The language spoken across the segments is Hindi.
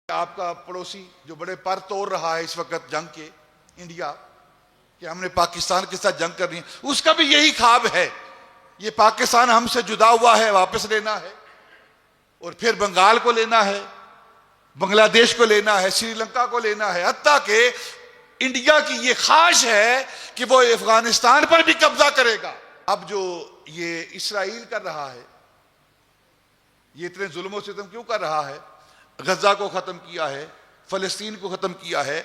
आपका पड़ोसी जो बड़े पर तोड़ रहा है इस वक्त जंग के, इंडिया, कि हमने पाकिस्तान के साथ जंग करनी है, उसका भी यही ख्वाब है। ये पाकिस्तान हमसे जुदा हुआ है, वापस लेना है, और फिर बंगाल को लेना है, बांग्लादेश को लेना है, श्रीलंका को लेना है। हत्ता कि इंडिया की ये ख्वाहिश है कि वो अफगानिस्तान पर भी कब्जा करेगा। अब जो ये इसराइल कर रहा है, ये इतने जुल्म सितम क्यों कर रहा है? गजा को खत्म किया है, फलस्तीन को खत्म किया है,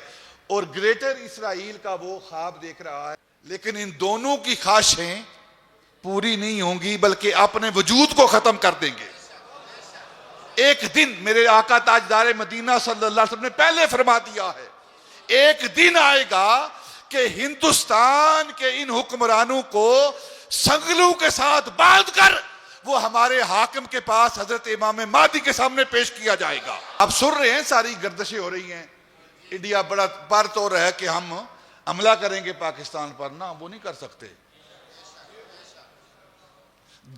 और ग्रेटर इसराइल का वो ख्वाब देख रहा है। लेकिन इन दोनों की ख्वाहिशें पूरी नहीं होंगी, बल्कि अपने वजूद को खत्म कर देंगे। एक दिन मेरे आका ताजदार मदीना सल्लल्लाहु अलैहि वसल्लम ने पहले फरमा दिया है, एक दिन आएगा कि हिंदुस्तान के इन हुक्मरानों को संगलों के साथ बांधकर वो हमारे हाकिम के पास हजरत इमाम महदी के सामने पेश किया जाएगा। अब सुन रहे हैं, सारी गर्दिशें हो रही हैं, इंडिया बड़ा पर तो रहा है कि हम हमला करेंगे पाकिस्तान पर। ना, वो नहीं कर सकते।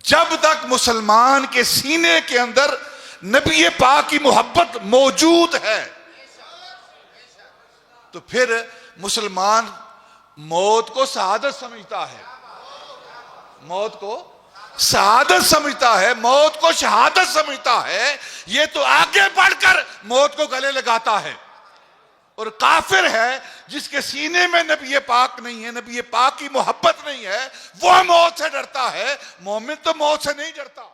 जब तक मुसलमान के सीने के अंदर नबी पाक की मोहब्बत मौजूद है, तो फिर मुसलमान मौत को शहादत समझता है, मौत को शहादत समझता है, मौत को शहादत समझता है। ये तो आगे बढ़कर मौत को गले लगाता है। और काफिर है जिसके सीने में नबी पाक नहीं है, नबी पाक की मोहब्बत नहीं है, वो मौत से डरता है। मोमिन तो मौत से नहीं डरता।